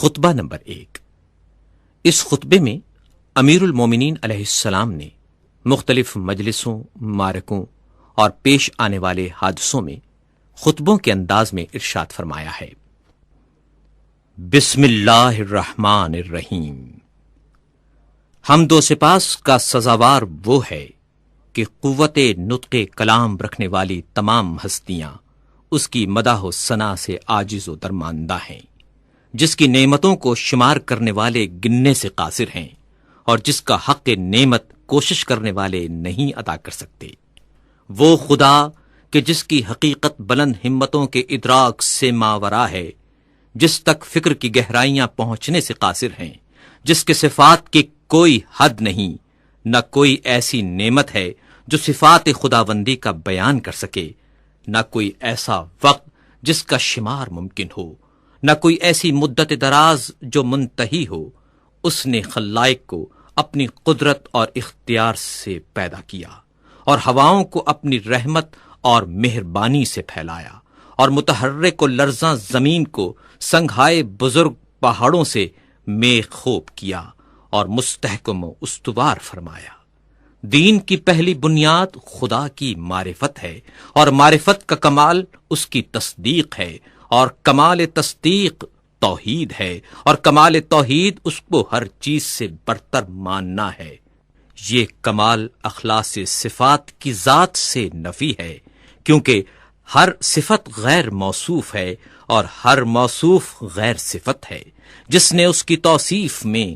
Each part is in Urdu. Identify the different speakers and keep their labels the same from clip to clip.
Speaker 1: خطبہ نمبر 1۔ اس خطبے میں امیر المومنین علیہ السلام نے مختلف مجلسوں، معرکوں اور پیش آنے والے حادثوں میں خطبوں کے انداز میں ارشاد فرمایا ہے۔ بسم اللہ الرحمن الرحیم۔ حمد و سپاس کا سزاوار وہ ہے کہ قوت نطق کلام رکھنے والی تمام ہستیاں اس کی مداح و ثنا سے عاجز و درماندہ ہیں، جس کی نعمتوں کو شمار کرنے والے گننے سے قاصر ہیں اور جس کا حق نعمت کوشش کرنے والے نہیں ادا کر سکتے۔ وہ خدا کہ جس کی حقیقت بلند ہمتوں کے ادراک سے ماورا ہے، جس تک فکر کی گہرائیاں پہنچنے سے قاصر ہیں، جس کے صفات کی کوئی حد نہیں، نہ کوئی ایسی نعمت ہے جو صفات خداوندی کا بیان کر سکے، نہ کوئی ایسا وقت جس کا شمار ممکن ہو، نہ کوئی ایسی مدت دراز جو منتہی ہو۔ اس نے خلائق کو اپنی قدرت اور اختیار سے پیدا کیا اور ہواؤں کو اپنی رحمت اور مہربانی سے پھیلایا، اور متحرک و لرزاں زمین کو سنگھائے بزرگ پہاڑوں سے میخ خوب کیا اور مستحکم و استوار فرمایا۔ دین کی پہلی بنیاد خدا کی معرفت ہے، اور معرفت کا کمال اس کی تصدیق ہے، اور کمال تصدیق توحید ہے، اور کمال توحید اس کو ہر چیز سے برتر ماننا ہے۔ یہ کمال اخلاص صفات کی ذات سے نفی ہے، کیونکہ ہر صفت غیر موصوف ہے اور ہر موصوف غیر صفت ہے۔ جس نے اس کی توصیف میں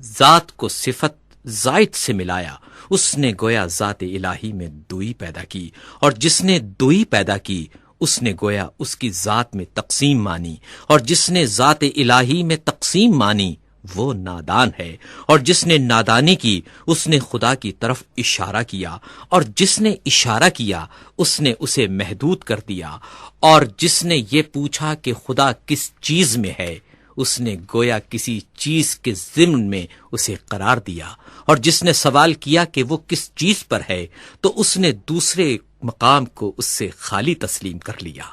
Speaker 1: ذات کو صفت زائد سے ملایا، اس نے گویا ذات الہی میں دوئی پیدا کی، اور جس نے دوئی پیدا کی اس نے گویا اس کی ذات میں تقسیم مانی، اور جس نے ذات الہی میں تقسیم مانی وہ نادان ہے، اور جس نے نادانی کی اس نے خدا کی طرف اشارہ کیا، اور جس نے اشارہ کیا اس نے اسے محدود کر دیا، اور جس نے یہ پوچھا کہ خدا کس چیز میں ہے اس نے گویا کسی چیز کے ضمن میں اسے قرار دیا، اور جس نے سوال کیا کہ وہ کس چیز پر ہے تو اس نے دوسرے مقام کو اس سے خالی تسلیم کر لیا۔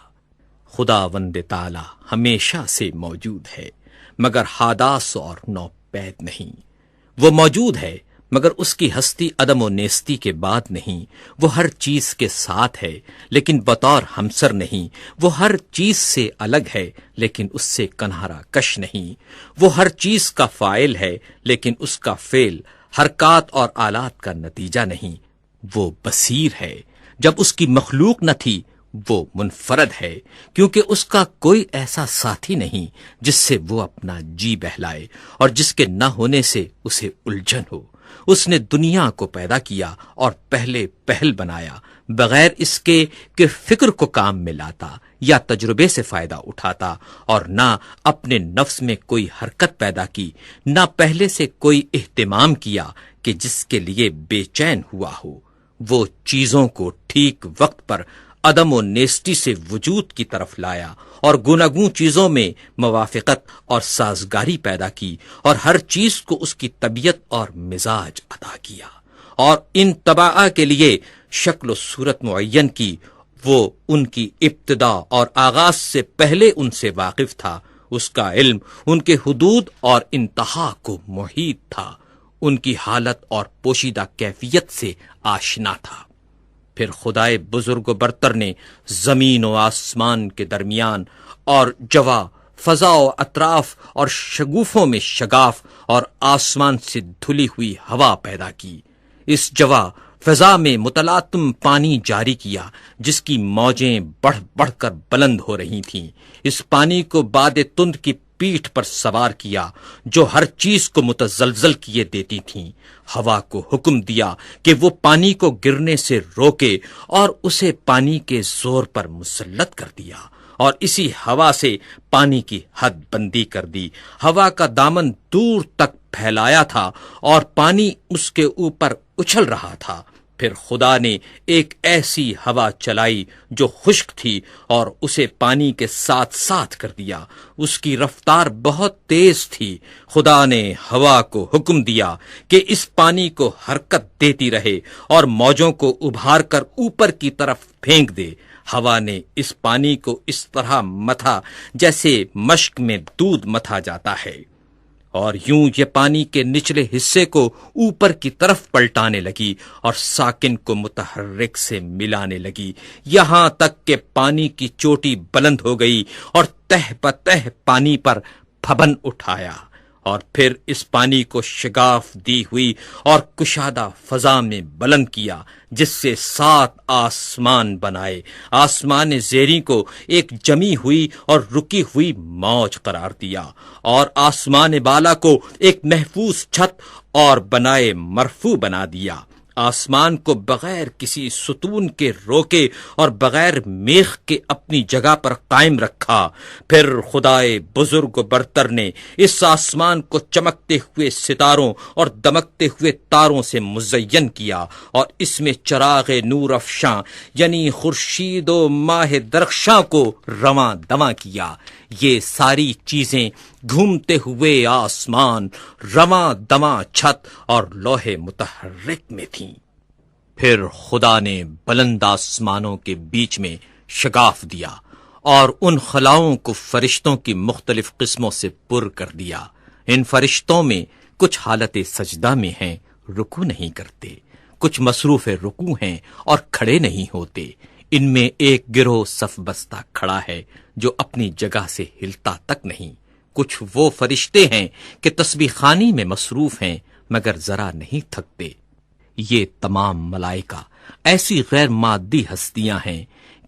Speaker 1: خداوند تعالی ہمیشہ سے موجود ہے مگر حادث اور نوپید نہیں۔ وہ موجود ہے مگر اس کی ہستی عدم و نیستی کے بعد نہیں۔ وہ ہر چیز کے ساتھ ہے لیکن بطور ہمسر نہیں۔ وہ ہر چیز سے الگ ہے لیکن اس سے کنارہ کش نہیں۔ وہ ہر چیز کا فاعل ہے لیکن اس کا فعل حرکات اور آلات کا نتیجہ نہیں۔ وہ بصیر ہے، جب اس کی مخلوق نہ تھی وہ منفرد ہے، کیونکہ اس کا کوئی ایسا ساتھی نہیں جس سے وہ اپنا جی بہلائے اور جس کے نہ ہونے سے اسے الجھن ہو۔ اس نے دنیا کو پیدا کیا اور پہلے پہل بنایا، بغیر اس کے کہ فکر کو کام میں لاتا یا تجربے سے فائدہ اٹھاتا، اور نہ اپنے نفس میں کوئی حرکت پیدا کی، نہ پہلے سے کوئی اہتمام کیا کہ جس کے لیے بے چین ہوا ہو۔ وہ چیزوں کو ٹھیک وقت پر عدم و نیستی سے وجود کی طرف لایا، اور گوناگون چیزوں میں موافقت اور سازگاری پیدا کی، اور ہر چیز کو اس کی طبیعت اور مزاج عطا کیا، اور ان طباع کے لیے شکل و صورت معین کی۔ وہ ان کی ابتدا اور آغاز سے پہلے ان سے واقف تھا۔ اس کا علم ان کے حدود اور انتہا کو محیط تھا، ان کی حالت اور پوشیدہ کیفیت سے آشنا تھا۔ پھر خدائے بزرگ و برتر نے زمین و آسمان کے درمیان اور جوا، فضا و اطراف اور شگوفوں میں شگاف اور آسمان سے دھلی ہوئی ہوا پیدا کی۔ اس جوا فضا میں متلاطم پانی جاری کیا جس کی موجیں بڑھ بڑھ کر بلند ہو رہی تھیں۔ اس پانی کو باد تند کی پیٹھ پر سوار کیا جو ہر چیز کو متزلزل کیے دیتی تھیں۔ ہوا کو حکم دیا کہ وہ پانی کو گرنے سے روکے اور اسے پانی کے زور پر مسلط کر دیا، اور اسی ہوا سے پانی کی حد بندی کر دی۔ ہوا کا دامن دور تک پھیلایا تھا اور پانی اس کے اوپر اچھل رہا تھا۔ پھر خدا نے ایک ایسی ہوا چلائی جو خشک تھی اور اسے پانی کے ساتھ ساتھ کر دیا۔ اس کی رفتار بہت تیز تھی۔ خدا نے ہوا کو حکم دیا کہ اس پانی کو حرکت دیتی رہے اور موجوں کو ابھار کر اوپر کی طرف پھینک دے۔ ہوا نے اس پانی کو اس طرح متھا جیسے مشک میں دودھ متھا جاتا ہے، اور یوں یہ پانی کے نچلے حصے کو اوپر کی طرف پلٹانے لگی اور ساکن کو متحرک سے ملانے لگی، یہاں تک کہ پانی کی چوٹی بلند ہو گئی اور تہ بتہ پانی پر پھبن اٹھایا، اور پھر اس پانی کو شگاف دی ہوئی اور کشادہ فضا میں بلند کیا، جس سے 7 آسمان بنائے، آسمان زیریں کو ایک جمی ہوئی اور رکی ہوئی موج قرار دیا، اور آسمان بالا کو ایک محفوظ چھت اور بنائے مرفوع بنا دیا، آسمان کو بغیر کسی ستون کے روکے اور بغیر میخ کے اپنی جگہ پر قائم رکھا۔ پھر خدائے بزرگ و برتر نے اس آسمان کو چمکتے ہوئے ستاروں اور دمکتے ہوئے تاروں سے مزین کیا، اور اس میں چراغ نور افشاں یعنی خورشید و ماہ درخشاں کو رواں دواں کیا۔ یہ ساری چیزیں گھومتے ہوئے آسمان، رواں دواں چھت اور لوح متحرک میں تھیں۔ پھر خدا نے بلند آسمانوں کے بیچ میں شگاف دیا اور ان خلاؤں کو فرشتوں کی مختلف قسموں سے پر کر دیا۔ ان فرشتوں میں کچھ حالت سجدہ میں ہیں، رکوع نہیں کرتے، کچھ مصروف رکوع ہیں اور کھڑے نہیں ہوتے۔ ان میں ایک گروہ صف بستہ کھڑا ہے جو اپنی جگہ سے ہلتا تک نہیں۔ کچھ وہ فرشتے ہیں کہ تسبیح خوانی میں مصروف ہیں مگر ذرا نہیں تھکتے۔ یہ تمام ملائکہ ایسی غیر مادی ہستیاں ہیں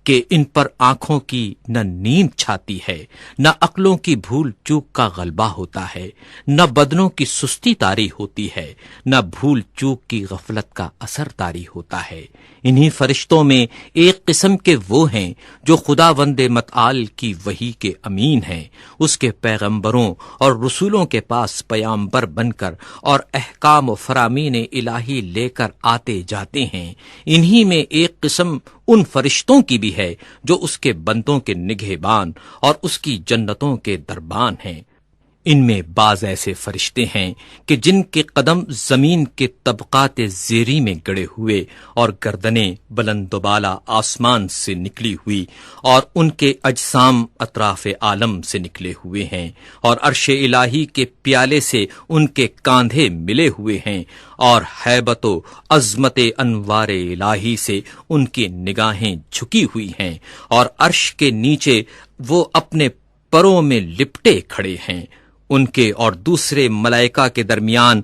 Speaker 1: کہ ان پر آنکھوں کی نہ نیند چھاتی ہے، نہ عقلوں کی بھول چوک کا غلبہ ہوتا ہے، نہ بدنوں کی سستی طاری ہوتی ہے، نہ بھول چوک کی غفلت کا اثر طاری ہوتا ہے۔ انہی فرشتوں میں ایک قسم کے وہ ہیں جو خداوند متعال کی وحی کے امین ہیں، اس کے پیغمبروں اور رسولوں کے پاس پیامبر بن کر اور احکام و فرامین الہی لے کر آتے جاتے ہیں۔ انہی میں ایک قسم ان فرشتوں کی بھی ہے جو اس کے بندوں کے نگہبان اور اس کی جنتوں کے دربان ہیں۔ ان میں بعض ایسے فرشتے ہیں کہ جن کے قدم زمین کے طبقات زیریں میں گڑے ہوئے اور گردنیں بلند و بالا آسمان سے نکلی ہوئی، اور ان کے اجسام اطراف عالم سے نکلے ہوئے ہیں، اور عرش الہی کے پیالے سے ان کے کاندھے ملے ہوئے ہیں، اور ہیبت و عظمت انوار الہی سے ان کی نگاہیں جھکی ہوئی ہیں، اور عرش کے نیچے وہ اپنے پروں میں لپٹے کھڑے ہیں۔ ان کے اور دوسرے ملائکہ کے درمیان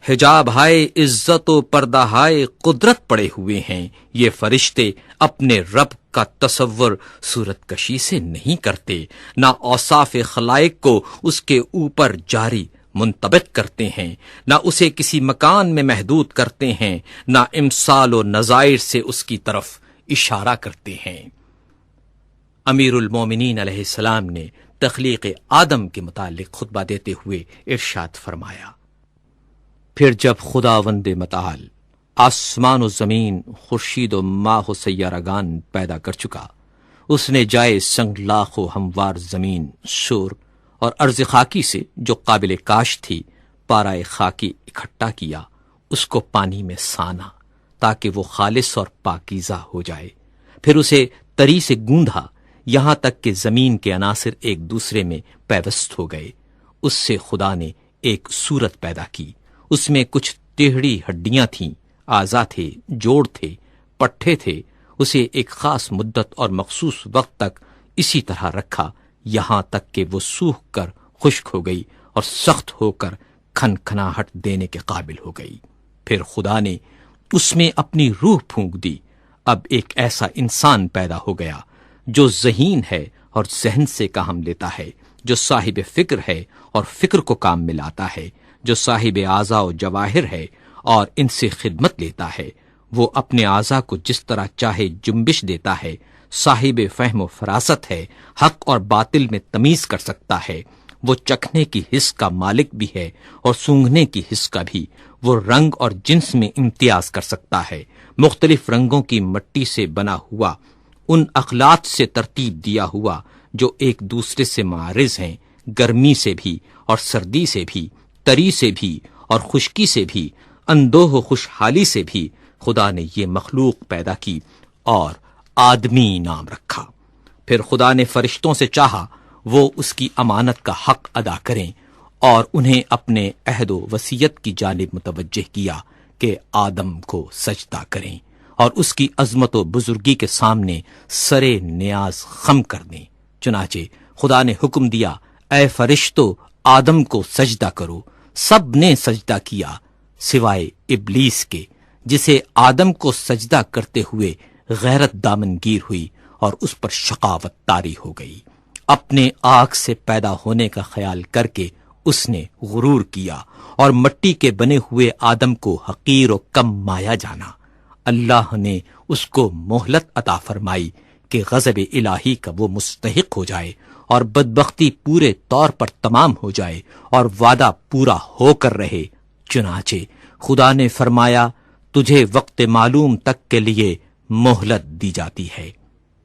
Speaker 1: حجاب ہائے عزت و پردہ ہائے قدرت پڑے ہوئے ہیں۔ یہ فرشتے اپنے رب کا تصور صورت کشی سے نہیں کرتے، نہ اوصاف خلائق کو اس کے اوپر جاری منطبق کرتے ہیں، نہ اسے کسی مکان میں محدود کرتے ہیں، نہ امثال و نظائر سے اس کی طرف اشارہ کرتے ہیں۔ امیر المومنین علیہ السلام نے تخلیق آدم کے متعلق خطبہ دیتے ہوئے ارشاد فرمایا، پھر جب خداوند متعال آسمان و زمین، خورشید و ماہ و سیارگان پیدا کر چکا، اس نے جائے سنگلاخ و ہموار زمین، شور اور ارض خاکی سے جو قابل کاشت تھی پارائے خاکی اکٹھا کیا، اس کو پانی میں سانا تاکہ وہ خالص اور پاکیزہ ہو جائے، پھر اسے تری سے گوندھا یہاں تک کہ زمین کے عناصر ایک دوسرے میں پیوست ہو گئے۔ اس سے خدا نے ایک صورت پیدا کی، اس میں کچھ ٹیڑھی ہڈیاں تھیں، اعضا تھے، جوڑ تھے، پٹھے تھے۔ اسے ایک خاص مدت اور مخصوص وقت تک اسی طرح رکھا، یہاں تک کہ وہ سوکھ کر خشک ہو گئی اور سخت ہو کر کھنکھناہٹ دینے کے قابل ہو گئی۔ پھر خدا نے اس میں اپنی روح پھونک دی، اب ایک ایسا انسان پیدا ہو گیا جو ذہین ہے اور ذہن سے کام لیتا ہے، جو صاحب فکر ہے اور فکر کو کام میں لاتا ہے، جو صاحب اعضاء و جواہر ہے اور ان سے خدمت لیتا ہے۔ وہ اپنے اعضاء کو جس طرح چاہے جنبش دیتا ہے، صاحب فہم و فراست ہے، حق اور باطل میں تمیز کر سکتا ہے۔ وہ چکھنے کی حس کا مالک بھی ہے اور سونگھنے کی حس کا بھی۔ وہ رنگ اور جنس میں امتیاز کر سکتا ہے، مختلف رنگوں کی مٹی سے بنا ہوا، ان اخلاط سے ترتیب دیا ہوا جو ایک دوسرے سے معارض ہیں، گرمی سے بھی اور سردی سے بھی، تری سے بھی اور خشکی سے بھی، اندوہ و خوشحالی سے بھی۔ خدا نے یہ مخلوق پیدا کی اور آدمی نام رکھا۔ پھر خدا نے فرشتوں سے چاہا وہ اس کی امانت کا حق ادا کریں اور انہیں اپنے عہد و وصیت کی جانب متوجہ کیا کہ آدم کو سجدہ کریں اور اس کی عظمت و بزرگی کے سامنے سرے نیاز خم کر دیں۔ چنانچہ خدا نے حکم دیا، اے فرشتو آدم کو سجدہ کرو۔ سب نے سجدہ کیا سوائے ابلیس کے، جسے آدم کو سجدہ کرتے ہوئے غیرت دامنگیر ہوئی اور اس پر شقاوت طاری ہو گئی۔ اپنے آگ سے پیدا ہونے کا خیال کر کے اس نے غرور کیا اور مٹی کے بنے ہوئے آدم کو حقیر و کم مایا جانا۔ اللہ نے اس کو مہلت عطا فرمائی کہ غضب الہی کا وہ مستحق ہو جائے اور بدبختی پورے طور پر تمام ہو جائے اور وعدہ پورا ہو کر رہے۔ چنانچہ خدا نے فرمایا، تجھے وقت معلوم تک کے لیے مہلت دی جاتی ہے۔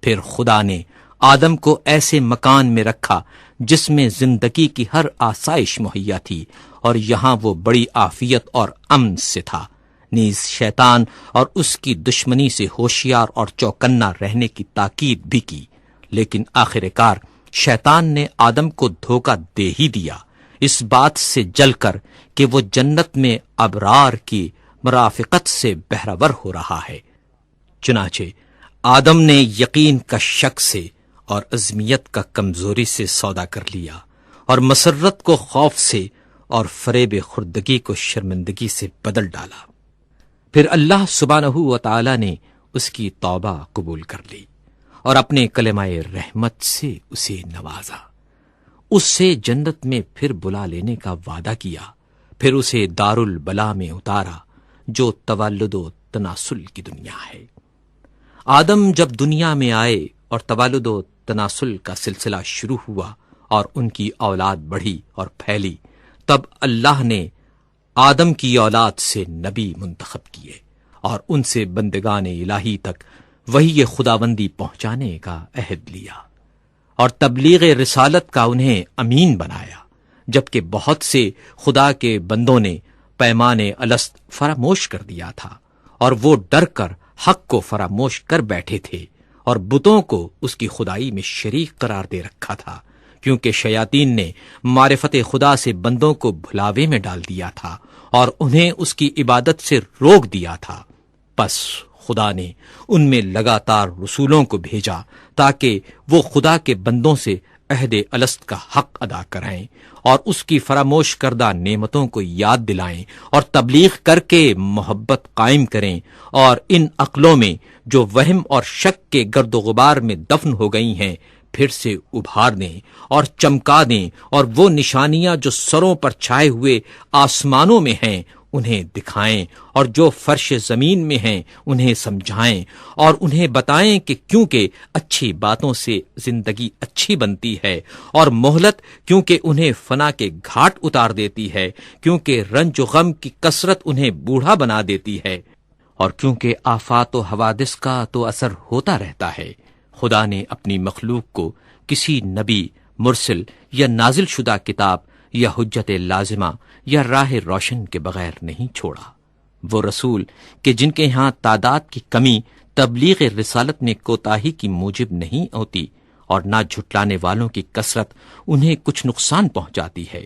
Speaker 1: پھر خدا نے آدم کو ایسے مکان میں رکھا جس میں زندگی کی ہر آسائش مہیا تھی، اور یہاں وہ بڑی عافیت اور امن سے تھا۔ نیز شیطان اور اس کی دشمنی سے ہوشیار اور چوکنا رہنے کی تاکید بھی کی، لیکن آخر کار شیطان نے آدم کو دھوکہ دے ہی دیا، اس بات سے جل کر کہ وہ جنت میں ابرار کی مرافقت سے بہرور ہو رہا ہے۔ چنانچہ آدم نے یقین کا شک سے اور عزمیت کا کمزوری سے سودا کر لیا، اور مسرت کو خوف سے اور فریب خردگی کو شرمندگی سے بدل ڈالا۔ پھر اللہ سبحانہ و تعالی نے اس کی توبہ قبول کر لی اور اپنے کلمہ رحمت سے اسے نوازا، اس سے جنت میں پھر بلا لینے کا وعدہ کیا، پھر اسے دار البلا میں اتارا جو تولد و تناسل کی دنیا ہے۔ آدم جب دنیا میں آئے اور تولد و تناسل کا سلسلہ شروع ہوا اور ان کی اولاد بڑھی اور پھیلی، تب اللہ نے آدم کی اولاد سے نبی منتخب کیے اور ان سے بندگان الہی تک وحی خداوندی پہنچانے کا عہد لیا اور تبلیغ رسالت کا انہیں امین بنایا، جبکہ بہت سے خدا کے بندوں نے پیمان الست فراموش کر دیا تھا اور وہ ڈر کر حق کو فراموش کر بیٹھے تھے اور بتوں کو اس کی خدائی میں شریک قرار دے رکھا تھا، کیونکہ شیاطین نے معرفت خدا سے بندوں کو بھلاوے میں ڈال دیا تھا اور انہیں اس کی عبادت سے روک دیا تھا۔ پس خدا نے ان میں لگاتار رسولوں کو بھیجا تاکہ وہ خدا کے بندوں سے عہد الست کا حق ادا کرائیں اور اس کی فراموش کردہ نعمتوں کو یاد دلائیں اور تبلیغ کر کے محبت قائم کریں، اور ان عقلوں میں جو وہم اور شک کے گرد و غبار میں دفن ہو گئی ہیں پھر سے ابھار دیں اور چمکا دیں، اور وہ نشانیاں جو سروں پر چھائے ہوئے آسمانوں میں ہیں انہیں دکھائیں، اور جو فرش زمین میں ہیں انہیں سمجھائیں اور انہیں بتائیں کہ کیونکہ اچھی باتوں سے زندگی اچھی بنتی ہے، اور مہلت کیونکہ انہیں فنا کے گھاٹ اتار دیتی ہے، کیونکہ رنج و غم کی کثرت انہیں بوڑھا بنا دیتی ہے، اور کیونکہ آفات و حوادث کا تو اثر ہوتا رہتا ہے۔ خدا نے اپنی مخلوق کو کسی نبی، مرسل یا نازل شدہ کتاب یا حجت لازمہ یا راہ روشن کے بغیر نہیں چھوڑا۔ وہ رسول کہ جن کے ہاں تعداد کی کمی تبلیغ رسالت میں کوتاہی کی موجب نہیں ہوتی، اور نہ جھٹلانے والوں کی کثرت انہیں کچھ نقصان پہنچاتی ہے۔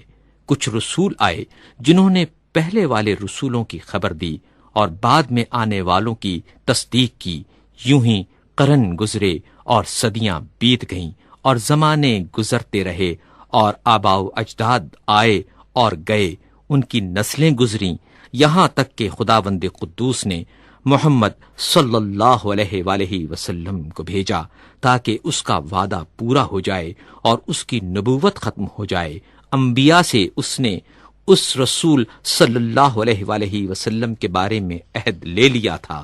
Speaker 1: کچھ رسول آئے جنہوں نے پہلے والے رسولوں کی خبر دی اور بعد میں آنے والوں کی تصدیق کی، یوں ہی قرن گزرے اور صدیاں بیت گئیں اور زمانے گزرتے رہے اور آباء و اجداد آئے اور گئے، ان کی نسلیں گزریں، یہاں تک کہ خداوند قدوس نے محمد صلی اللہ علیہ وآلہ وسلم کو بھیجا تاکہ اس کا وعدہ پورا ہو جائے اور اس کی نبوت ختم ہو جائے۔ انبیاء سے اس نے اس رسول صلی اللہ علیہ وآلہ وسلم کے بارے میں عہد لے لیا تھا،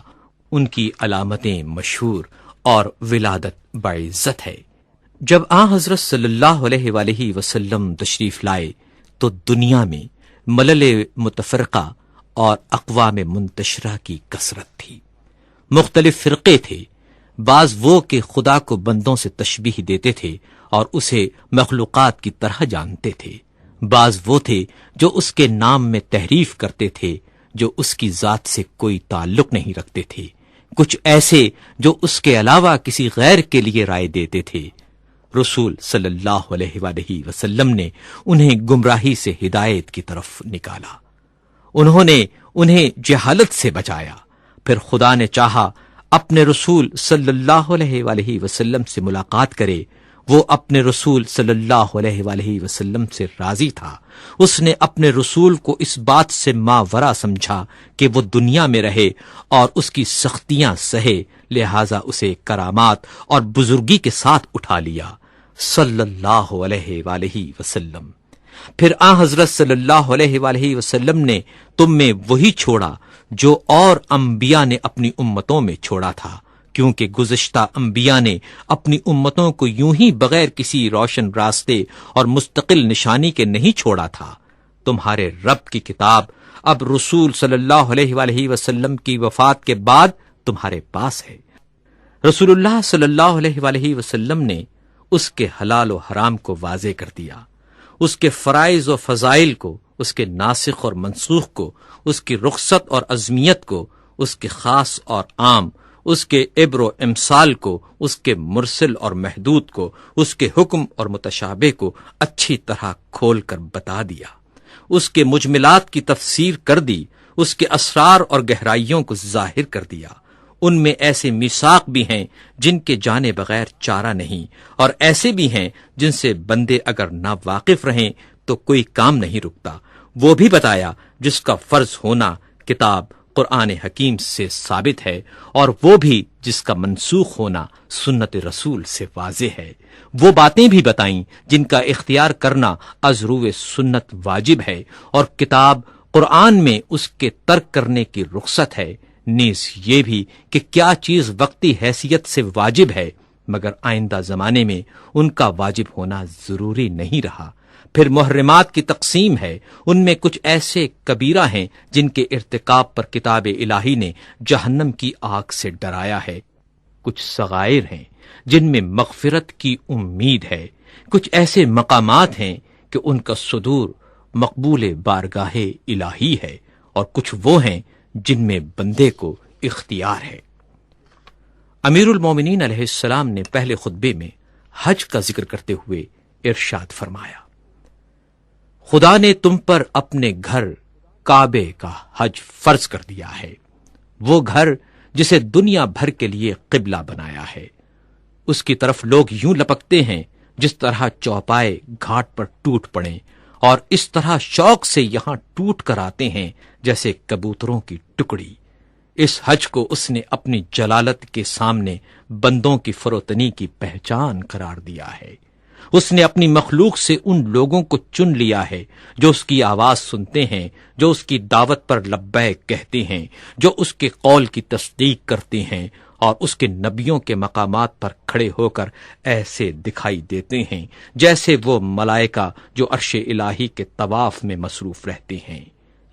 Speaker 1: ان کی علامتیں مشہور اور ولادت باعزت ہے۔ جب حضرت صلی اللہ علیہ وآلہ وسلم تشریف لائے تو دنیا میں ملل متفرقہ اور اقوام منتشرہ کی کثرت تھی۔ مختلف فرقے تھے، بعض وہ کہ خدا کو بندوں سے تشبیہ دیتے تھے اور اسے مخلوقات کی طرح جانتے تھے، بعض وہ تھے جو اس کے نام میں تحریف کرتے تھے جو اس کی ذات سے کوئی تعلق نہیں رکھتے تھے، کچھ ایسے جو اس کے علاوہ کسی غیر کے لیے رائے دیتے تھے۔ رسول صلی اللہ علیہ وآلہ وسلم نے انہیں گمراہی سے ہدایت کی طرف نکالا، انہوں نے انہیں جہالت سے بچایا۔ پھر خدا نے چاہا اپنے رسول صلی اللہ علیہ وآلہ وسلم سے ملاقات کرے، وہ اپنے رسول صلی اللہ علیہ وآلہ وسلم سے راضی تھا۔ اس نے اپنے رسول کو اس بات سے ماورا سمجھا کہ وہ دنیا میں رہے اور اس کی سختیاں سہے، لہذا اسے کرامات اور بزرگی کے ساتھ اٹھا لیا صلی اللہ علیہ وآلہ وسلم۔ پھر حضرت صلی اللہ علیہ وآلہ وسلم نے تم میں وہی چھوڑا جو اور انبیاء نے اپنی امتوں میں چھوڑا تھا، کیونکہ گزشتہ انبیاء نے اپنی امتوں کو یوں ہی بغیر کسی روشن راستے اور مستقل نشانی کے نہیں چھوڑا تھا۔ تمہارے رب کی کتاب اب رسول صلی اللہ علیہ وآلہ وسلم کی وفات کے بعد تمہارے پاس ہے۔ رسول اللہ صلی اللہ علیہ وآلہ وسلم نے اس کے حلال و حرام کو واضح کر دیا، اس کے فرائض و فضائل کو، اس کے ناسخ اور منسوخ کو، اس کی رخصت اور عظمیت کو، اس کے خاص اور عام، اس کے عبر و امثال کو، اس کے مرسل اور محدود کو، اس کے حکم اور متشابہ کو اچھی طرح کھول کر بتا دیا، اس کے مجملات کی تفسیر کر دی، اس کے اسرار اور گہرائیوں کو ظاہر کر دیا۔ ان میں ایسے میثاق بھی ہیں جن کے جانے بغیر چارہ نہیں، اور ایسے بھی ہیں جن سے بندے اگر نا واقف رہیں تو کوئی کام نہیں رکتا۔ وہ بھی بتایا جس کا فرض ہونا کتاب قرآن حکیم سے ثابت ہے، اور وہ بھی جس کا منسوخ ہونا سنت رسول سے واضح ہے۔ وہ باتیں بھی بتائیں جن کا اختیار کرنا از روئے سنت واجب ہے، اور کتاب قرآن میں اس کے ترک کرنے کی رخصت ہے، نیز یہ بھی کہ کیا چیز وقتی حیثیت سے واجب ہے مگر آئندہ زمانے میں ان کا واجب ہونا ضروری نہیں رہا۔ پھر محرمات کی تقسیم ہے، ان میں کچھ ایسے کبیرہ ہیں جن کے ارتکاب پر کتاب الہی نے جہنم کی آگ سے ڈرایا ہے، کچھ صغائر ہیں جن میں مغفرت کی امید ہے، کچھ ایسے مقامات ہیں کہ ان کا صدور مقبول بارگاہ الہی ہے، اور کچھ وہ ہیں جن میں بندے کو اختیار ہے۔ امیر المومنین علیہ السلام نے پہلے خطبے میں حج کا ذکر کرتے ہوئے ارشاد فرمایا، خدا نے تم پر اپنے گھر کعبے کا حج فرض کر دیا ہے، وہ گھر جسے دنیا بھر کے لیے قبلہ بنایا ہے۔ اس کی طرف لوگ یوں لپکتے ہیں جس طرح چوپائے گھاٹ پر ٹوٹ پڑیں، اور اس طرح شوق سے یہاں ٹوٹ کر آتے ہیں جیسے کبوتروں کی ٹکڑی۔ اس حج کو اس نے اپنی جلالت کے سامنے بندوں کی فروتنی کی پہچان قرار دیا ہے۔ اس نے اپنی مخلوق سے ان لوگوں کو چن لیا ہے جو اس کی آواز سنتے ہیں، جو اس کی دعوت پر لبیک کہتے ہیں، جو اس کے قول کی تصدیق کرتے ہیں، اور اس کے نبیوں کے مقامات پر کھڑے ہو کر ایسے دکھائی دیتے ہیں جیسے وہ ملائکہ جو عرش الہی کے طواف میں مصروف رہتے ہیں۔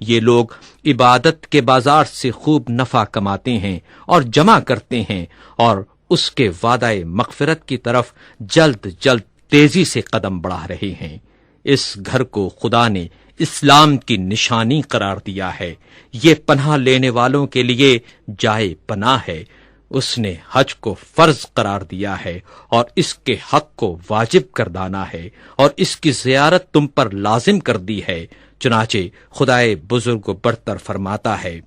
Speaker 1: یہ لوگ عبادت کے بازار سے خوب نفع کماتے ہیں اور جمع کرتے ہیں، اور اس کے وعدہ مغفرت کی طرف جلد جلد تیزی سے قدم بڑھا رہے ہیں۔ اس گھر کو خدا نے اسلام کی نشانی قرار دیا ہے، یہ پناہ لینے والوں کے لیے جائے پناہ ہے۔ اس نے حج کو فرض قرار دیا ہے اور اس کے حق کو واجب کردانا ہے، اور اس کی زیارت تم پر لازم کر دی ہے۔ چنانچہ خدائے بزرگ و برتر فرماتا ہے،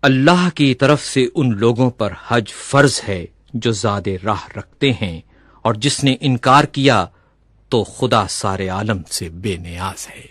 Speaker 1: اللہ کی طرف سے ان لوگوں پر حج فرض ہے جو زاد راہ رکھتے ہیں، اور جس نے انکار کیا تو خدا سارے عالم سے بے نیاز ہے۔